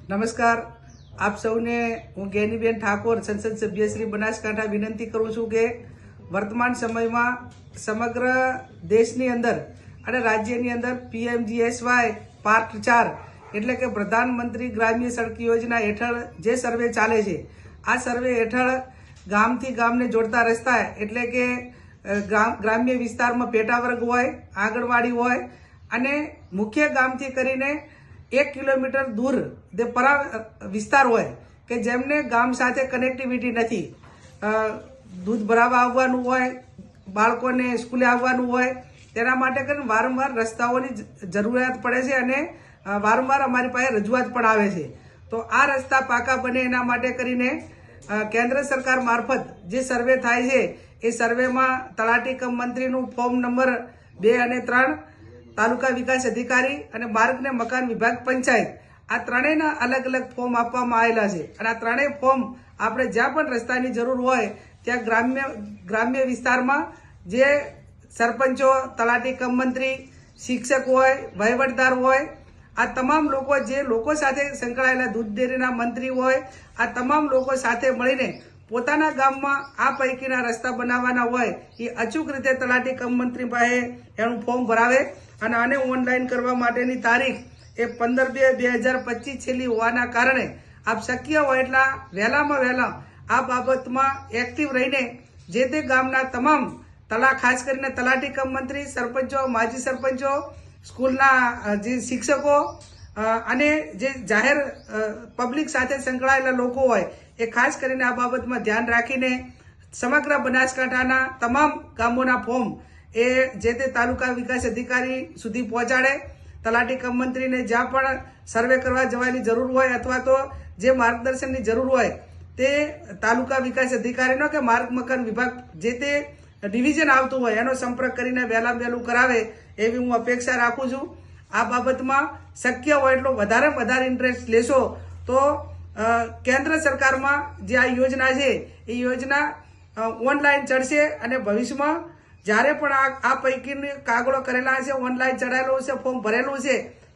નમસ્કાર, આપ સૌને હું ગેનીબેન ઠાકોર સંસદ સભ્ય શ્રી બનાસકાંઠા વિનંતી કરું છું કે વર્તમાન સમયમાં સમગ્ર દેશની અંદર અને રાજ્યની અંદર PMGSY પાર્ટ 4 એટલે કે પ્રધાનમંત્રી ગ્રામ્ય સડક યોજના હેઠળ જે સર્વે ચાલે છે, આ સર્વે હેઠળ ગામથી ગામને જોડતા રસ્તા એટલે કે ગ્રામ્ય વિસ્તારમાં પેટા વર્ગ હોય, આંગણવાડી હોય અને મુખ્ય ગામથી કરીને 1 કિલોમીટર દૂર જે પરા વિસ્તાર હોય કે જેમને ગામ સાથે કનેક્ટિવિટી નથી, દૂધ ભરાવા આવવાનું હોય, બાળકોને સ્કૂલે આવવાનું હોય, તેના માટે કરીને વારંવાર રસ્તાઓની જરૂરિયાત પડે છે અને વારંવાર અમારી પાસે રજૂઆત પણ આવે છે. તો આ રસ્તા પાકા બને એના માટે કરીને કેન્દ્ર સરકાર મારફત જે સર્વે થાય છે એ સર્વેમાં તલાટી કમ મંત્રીનું ફોર્મ નંબર 2 અને 3, તાલુકા વિકાસ અધિકારી અને માર્ગ ને મકાન વિભાગ પંચાયત, આ ત્રણેયના અલગ અલગ ફોર્મ આપવામાં આવેલા છે અને આ ત્રણેય ફોર્મ આપણે જ્યાં પણ રસ્તાની જરૂર હોય ત્યાં ગ્રામ્ય વિસ્તારમાં જે સરપંચો, તલાટી કમ મંત્રી, શિક્ષક હોય, વહીવટદાર હોય, આ તમામ લોકો જે લોકો સાથે સંકળાયેલા દૂધ ડેરીના મંત્રી હોય, આ તમામ લોકો સાથે મળીને પોતાના ગામમાં આ પૈકીના રસ્તા બનાવવાના હોય એ અચૂક રીતે તલાટી કમ મંત્રી પાસે એનું ફોર્મ ભરાવે અને આને ઓનલાઈન કરવા માટેની તારીખ એ 15/2/2025 છેલ્લી હોવાના કારણે આપ શક્ય હોય એટલા વહેલામાં વહેલા આ બાબતમાં એક્ટિવ રહીને જે તે ગામના તમામ ખાસ કરીને તલાટી કમ મંત્રી, સરપંચો, માજી સરપંચો, સ્કૂલના જે શિક્ષકો અને જે જાહેર પબ્લિક સાથે સંકળાયેલા લોકો હોય એ ખાસ કરીને આ બાબતમાં ધ્યાન રાખીને સમગ્ર બનાસકાંઠાના તમામ ગામોના ફોર્મ એ જે તે તાલુકા વિકાસ અધિકારી સુધી પહોંચાડે. તલાટી કમ મંત્રીને જ્યાં પણ સર્વે કરવા જવાની જરૂર હોય અથવા તો જે માર્ગદર્શનની જરૂર હોય તે તાલુકા વિકાસ અધિકારીનો કે માર્ગ મકાન વિભાગ જે તે ડિવિઝન આવતું હોય એનો સંપર્ક કરીને વહેલામાં વહેલું કરાવે એવી હું અપેક્ષા રાખું છું. આ બાબતમાં શક્ય હોય એટલો વધારે ઇન્ટરેસ્ટ લેશો તો કેન્દ્ર સરકારમાં જે આ યોજના છે એ યોજના ઓનલાઈન ચડશે અને ભવિષ્યમાં જ્યારે પણ આ પૈકીની કાગળો કરેલા હશે, ઓનલાઈન ચડાયેલું હશે, ફોર્મ ભરેલું છે,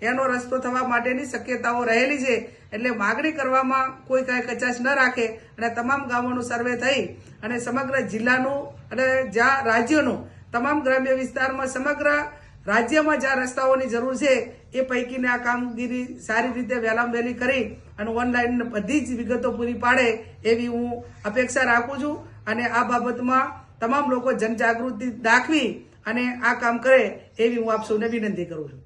એનો રસ્તો થવા માટેની શક્યતાઓ રહેલી છે. એટલે માગણી કરવામાં કોઈ કાંઈ કચાશ ન રાખે અને તમામ ગામોનું સર્વે થઈ અને સમગ્ર જિલ્લાનું અને જ્યાં રાજ્યનું તમામ ગ્રામ્ય વિસ્તારમાં સમગ્ર રાજ્યમાં જ્યાં રસ્તાઓની જરૂર છે એ પૈકીને આ કામગીરી સારી રીતે વહેલામાં વહેલી કરી અને ઓનલાઈન બધી જ વિગતો પૂરી પાડે એવી હું અપેક્ષા રાખું છું અને આ બાબતમાં તમામ લોકો જનજાગૃતિ દાખવી અને આ કામ કરે એવી હું આપ સૌને વિનંતી કરું છું.